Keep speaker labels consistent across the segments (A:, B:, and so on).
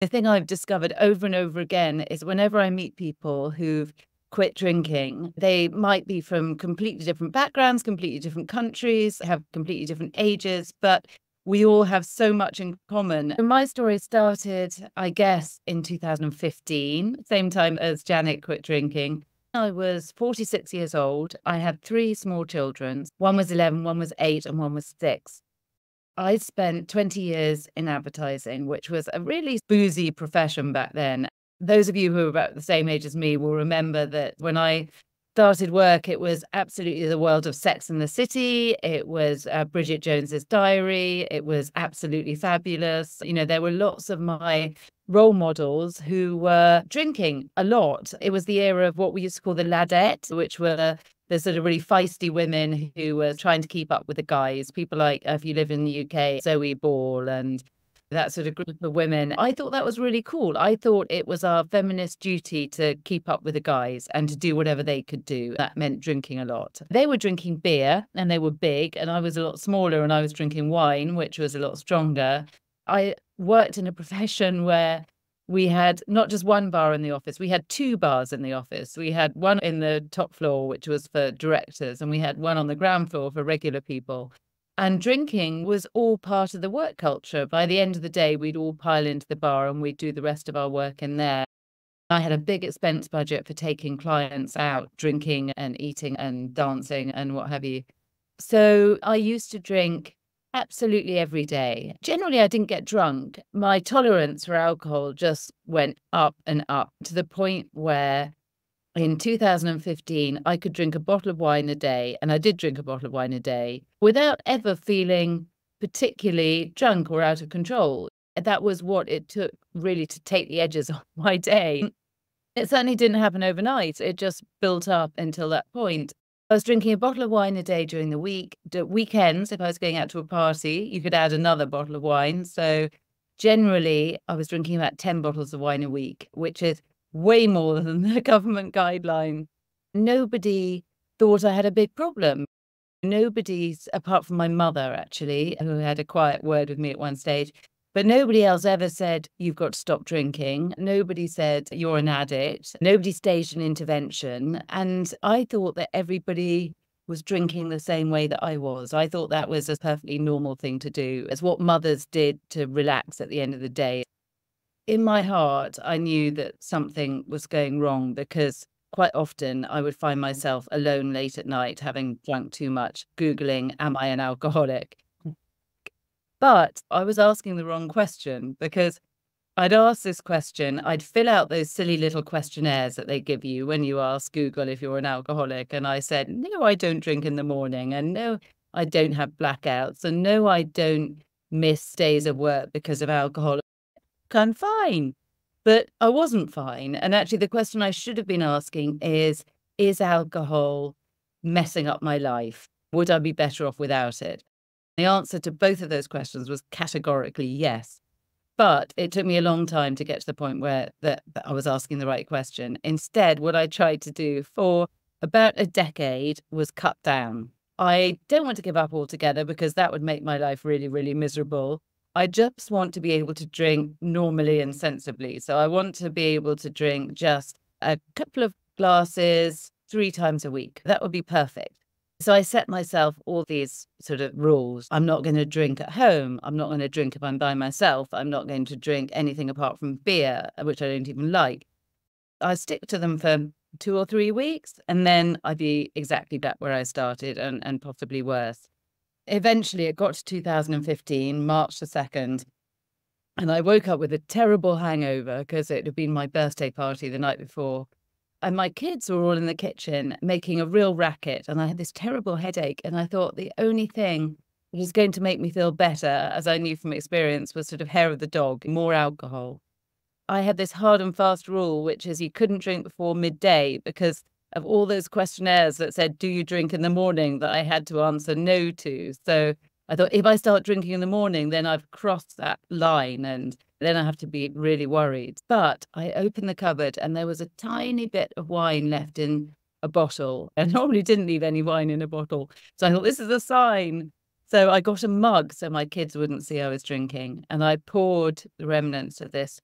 A: The thing I've discovered over and over again is whenever I meet people who've quit drinking, they might be from completely different backgrounds, completely different countries, have completely different ages, but we all have so much in common. My story started, I guess, in 2015, same time as Janet quit drinking. I was 46 years old. I had three small children. One was 11, one was 8, and one was 6. I spent 20 years in advertising, which was a really boozy profession back then. Those of you who are about the same age as me will remember that when I started work, it was absolutely the world of Sex and the City. It was Bridget Jones's Diary. It was absolutely fabulous. You know, there were lots of my role models who were drinking a lot. It was the era of what we used to call the ladette, which were the sort of really feisty women who were trying to keep up with the guys. People like, if you live in the UK, Zoe Ball and that sort of group of women. I thought that was really cool. I thought it was our feminist duty to keep up with the guys and to do whatever they could do. That meant drinking a lot. They were drinking beer and they were big, and I was a lot smaller and I was drinking wine, which was a lot stronger. I worked in a profession where we had not just one bar in the office, we had two bars in the office. We had one in the top floor, which was for directors, and we had one on the ground floor for regular people. And drinking was all part of the work culture. By the end of the day, we'd all pile into the bar and we'd do the rest of our work in there. I had a big expense budget for taking clients out, drinking and eating and dancing and what have you. So I used to drink absolutely every day. Generally, I didn't get drunk. My tolerance for alcohol just went up and up to the point where in 2015, I could drink a bottle of wine a day, and I did drink a bottle of wine a day without ever feeling particularly drunk or out of control. That was what it took really to take the edges off my day. It certainly didn't happen overnight. It just built up until that point. I was drinking a bottle of wine a day during the week. Weekends, if I was going out to a party, you could add another bottle of wine. So generally, I was drinking about 10 bottles of wine a week, which is way more than the government guideline. Nobody thought I had a big problem. Nobody's, apart from my mother, actually, who had a quiet word with me at one stage, but nobody else ever said, you've got to stop drinking. Nobody said, you're an addict. Nobody staged an intervention. And I thought that everybody was drinking the same way that I was. I thought that was a perfectly normal thing to do. It's what mothers did to relax at the end of the day. In my heart, I knew that something was going wrong because quite often I would find myself alone late at night, having drunk too much, Googling, am I an alcoholic? But I was asking the wrong question because I'd ask this question, I'd fill out those silly little questionnaires that they give you when you ask Google if you're an alcoholic. And I said, no, I don't drink in the morning. And no, I don't have blackouts. And no, I don't miss days of work because of alcohol. I'm fine. But I wasn't fine. And actually, the question I should have been asking is alcohol messing up my life? Would I be better off without it? The answer to both of those questions was categorically yes. But it took me a long time to get to the point where that I was asking the right question. Instead, what I tried to do for about a decade was cut down. I don't want to give up altogether because that would make my life really, really miserable. I just want to be able to drink normally and sensibly. So I want to be able to drink just a couple of glasses 3 times a week. That would be perfect. So I set myself all these sort of rules. I'm not going to drink at home. I'm not going to drink if I'm by myself. I'm not going to drink anything apart from beer, which I don't even like. I stick to them for 2 or 3 weeks, and then I'd be exactly back where I started and possibly worse. Eventually, it got to 2015, March the 2nd, and I woke up with a terrible hangover because it had been my birthday party the night before. And my kids were all in the kitchen making a real racket, and I had this terrible headache. And I thought the only thing that was going to make me feel better, as I knew from experience, was sort of hair of the dog, more alcohol. I had this hard and fast rule, which is you couldn't drink before midday because of all those questionnaires that said, do you drink in the morning, that I had to answer no to. So I thought, if I start drinking in the morning, then I've crossed that line and then I have to be really worried. But I opened the cupboard and there was a tiny bit of wine left in a bottle. I normally didn't leave any wine in a bottle. So I thought, this is a sign. So I got a mug so my kids wouldn't see I was drinking. And I poured the remnants of this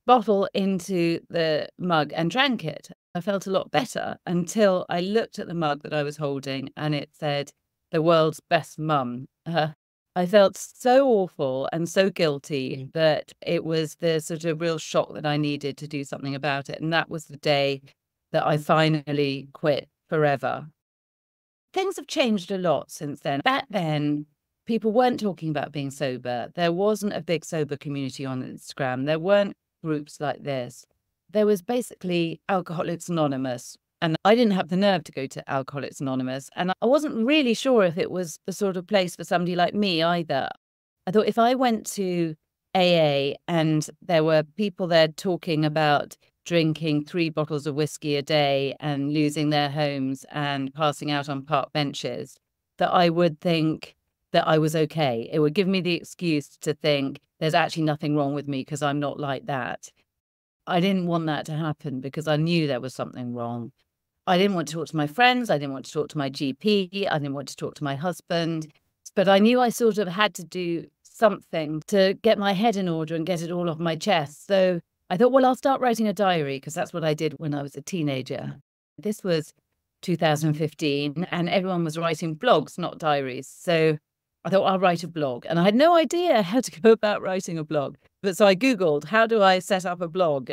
A: bottle into the mug and drank it. I felt a lot better until I looked at the mug that I was holding and it said, "The world's best mum." I felt so awful and so guilty that it was the sort of real shock that I needed to do something about it. And that was the day that I finally quit forever. Things have changed a lot since then. Back then, people weren't talking about being sober. There wasn't a big sober community on Instagram. There weren't groups like this. There was basically Alcoholics Anonymous. And I didn't have the nerve to go to Alcoholics Anonymous. And I wasn't really sure if it was the sort of place for somebody like me either. I thought if I went to AA and there were people there talking about drinking 3 bottles of whiskey a day and losing their homes and passing out on park benches, that I would think that I was okay. It would give me the excuse to think there's actually nothing wrong with me because I'm not like that. I didn't want that to happen because I knew there was something wrong. I didn't want to talk to my friends. I didn't want to talk to my GP. I didn't want to talk to my husband. But I knew I sort of had to do something to get my head in order and get it all off my chest. So I thought, well, I'll start writing a diary because that's what I did when I was a teenager. This was 2015 and everyone was writing blogs, not diaries. So I thought I'll write a blog. And I had no idea how to go about writing a blog. But so I Googled, how do I set up a blog?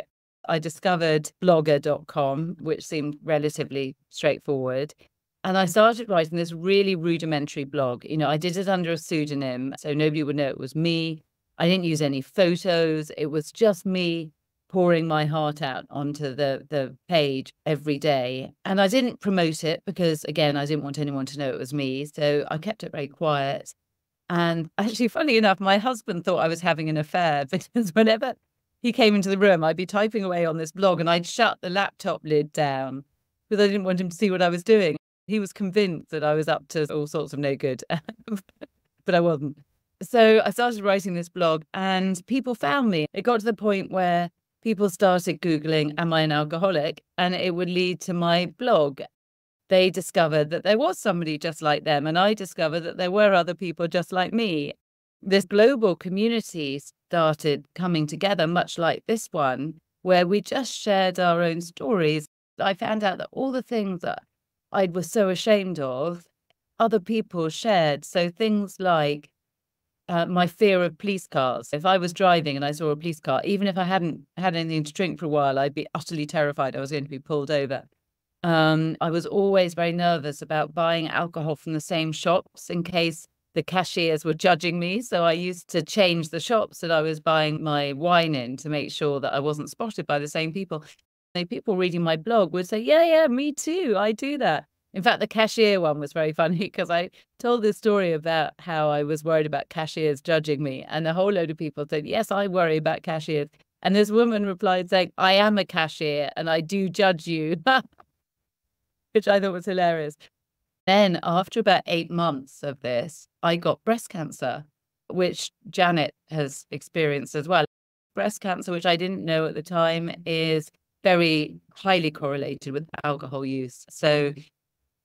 A: I discovered blogger.com, which seemed relatively straightforward. And I started writing this really rudimentary blog. You know, I did it under a pseudonym, so nobody would know it was me. I didn't use any photos. It was just me pouring my heart out onto the page every day. And I didn't promote it because, again, I didn't want anyone to know it was me. So I kept it very quiet. And actually, funny enough, my husband thought I was having an affair because whenever he came into the room, I'd be typing away on this blog and I'd shut the laptop lid down because I didn't want him to see what I was doing. He was convinced that I was up to all sorts of no good, but I wasn't. So I started writing this blog and people found me. It got to the point where people started Googling, am I an alcoholic? And it would lead to my blog. They discovered that there was somebody just like them. And I discovered that there were other people just like me. This global community started coming together, much like this one, where we just shared our own stories. I found out that all the things that I was so ashamed of, other people shared. So things like my fear of police cars. If I was driving and I saw a police car, even if I hadn't had anything to drink for a while, I'd be utterly terrified I was going to be pulled over. I was always very nervous about buying alcohol from the same shops in case the cashiers were judging me. So I used to change the shops that I was buying my wine in to make sure that I wasn't spotted by the same people. People reading my blog would say, yeah, me too. I do that. In fact, the cashier one was very funny because I told this story about how I was worried about cashiers judging me. And a whole load of people said, yes, I worry about cashiers. And this woman replied saying, I am a cashier and I do judge you, which I thought was hilarious. Then after about 8 months of this, I got breast cancer, which Janet has experienced as well. Breast cancer, which I didn't know at the time, is very highly correlated with alcohol use. So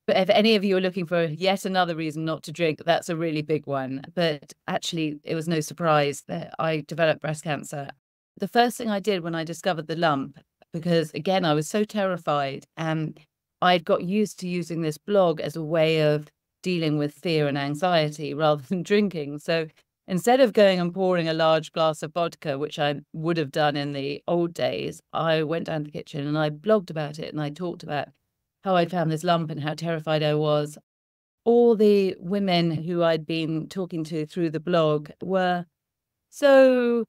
A: if any of you are looking for yet another reason not to drink, that's a really big one. But actually, it was no surprise that I developed breast cancer. The first thing I did when I discovered the lump, because again, I was so terrified and I'd got used to using this blog as a way of dealing with fear and anxiety rather than drinking. So instead of going and pouring a large glass of vodka, which I would have done in the old days, I went down to the kitchen and I blogged about it and I talked about how I'd found this lump and how terrified I was. All the women who I'd been talking to through the blog were so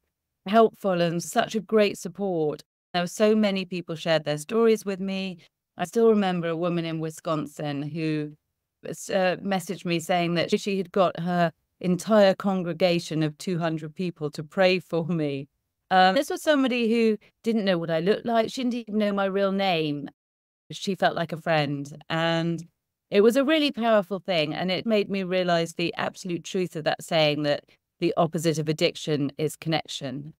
A: helpful and such a great support. There were so many people shared their stories with me. I still remember a woman in Wisconsin who messaged me saying that she had got her entire congregation of 200 people to pray for me. This was somebody who didn't know what I looked like. She didn't even know my real name. She felt like a friend. And it was a really powerful thing. And it made me realize the absolute truth of that saying that the opposite of addiction is connection.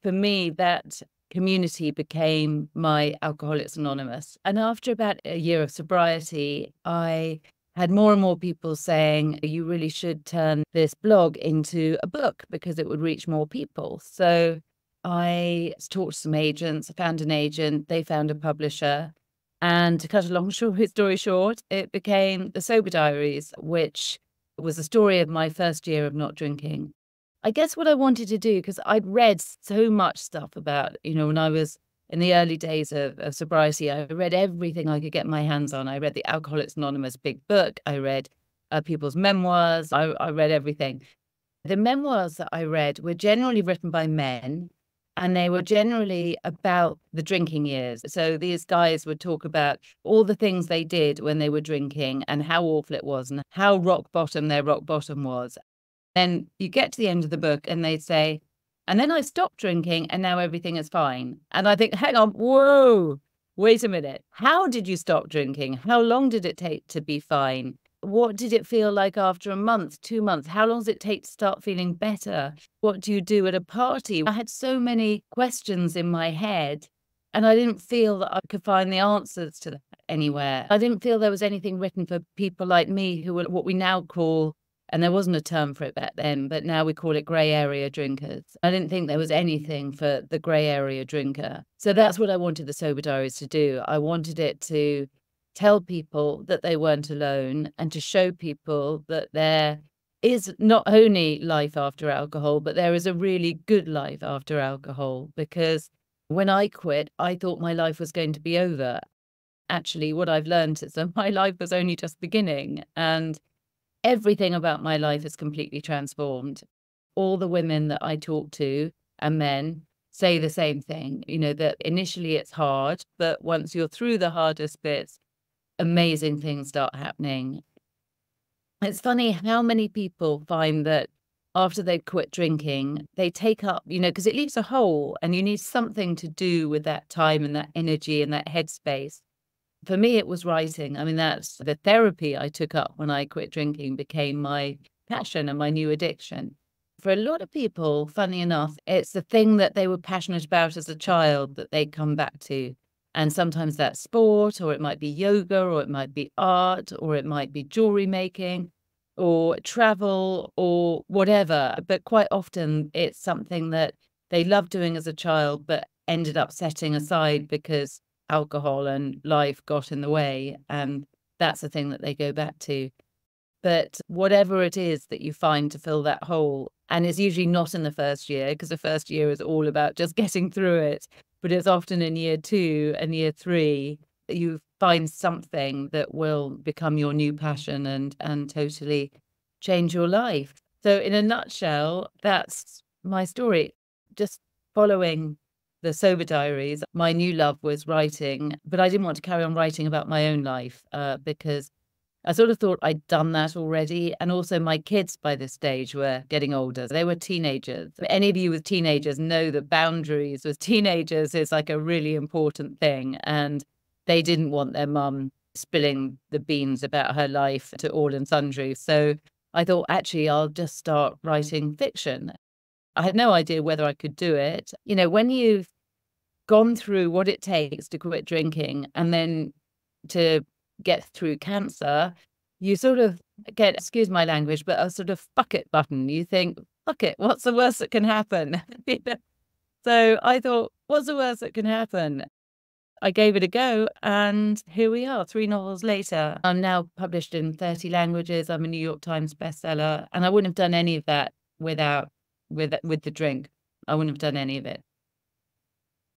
A: For me, that community became my Alcoholics Anonymous. And after about a year of sobriety, I had more and more people saying, you really should turn this blog into a book because it would reach more people. So I talked to some agents, I found an agent, they found a publisher. And to cut a long story short, it became The Sober Diaries, which was the story of my first year of not drinking. I guess what I wanted to do, because I'd read so much stuff about, when I was in the early days of sobriety, I read everything I could get my hands on. I read the Alcoholics Anonymous big book. I read people's memoirs. I read everything. The memoirs that I read were generally written by men, and they were generally about the drinking years. So these guys would talk about all the things they did when they were drinking and how awful it was and how rock bottom their rock bottom was. Then you get to the end of the book and they say, and then I stopped drinking and now everything is fine. And I think, hang on, whoa, wait a minute. How did you stop drinking? How long did it take to be fine? What did it feel like after a month, 2 months? How long does it take to start feeling better? What do you do at a party? I had so many questions in my head, and I didn't feel that I could find the answers to that anywhere. I didn't feel there was anything written for people like me who were what we now call, and there wasn't a term for it back then, but now we call it grey area drinkers. I didn't think there was anything for the grey area drinker. So that's what I wanted the Sober Diaries to do. I wanted it to tell people that they weren't alone and to show people that there is not only life after alcohol, but there is a really good life after alcohol. Because when I quit, I thought my life was going to be over. Actually, what I've learned is that my life was only just beginning, and everything about my life is completely transformed. All the women that I talk to and men say the same thing, that initially it's hard, but once you're through the hardest bits, amazing things start happening. It's funny how many people find that after they've quit drinking, they take up, because it leaves a hole and you need something to do with that time and that energy and that headspace. For me, it was writing. I mean, that's the therapy I took up when I quit drinking became my passion and my new addiction. For a lot of people, funny enough, it's the thing that they were passionate about as a child that they come back to. And sometimes that's sport, or it might be yoga, or it might be art, or it might be jewelry making, or travel, or whatever. But quite often it's something that they loved doing as a child, but ended up setting aside because alcohol and life got in the way. And that's the thing that they go back to. But whatever it is that you find to fill that hole, and it's usually not in the first year, because the first year is all about just getting through it, but it's often in year 2 and year 3 that you find something that will become your new passion and totally change your life. So in a nutshell, that's my story. Just following the Sober Diaries, my new love was writing, but I didn't want to carry on writing about my own life because I sort of thought I'd done that already. And also my kids by this stage were getting older. They were teenagers. Any of you with teenagers know that boundaries with teenagers is like a really important thing. And they didn't want their mum spilling the beans about her life to all and sundry. So I thought, actually, I'll just start writing fiction. I had no idea whether I could do it. When you've gone through what it takes to quit drinking and then to get through cancer, you sort of get, excuse my language, but a sort of fuck it button. You think, fuck it, what's the worst that can happen? So I thought, what's the worst that can happen? I gave it a go, and here we are, 3 novels later. I'm now published in 30 languages. I'm a New York Times bestseller, and I wouldn't have done any of that with the drink. I wouldn't have done any of it.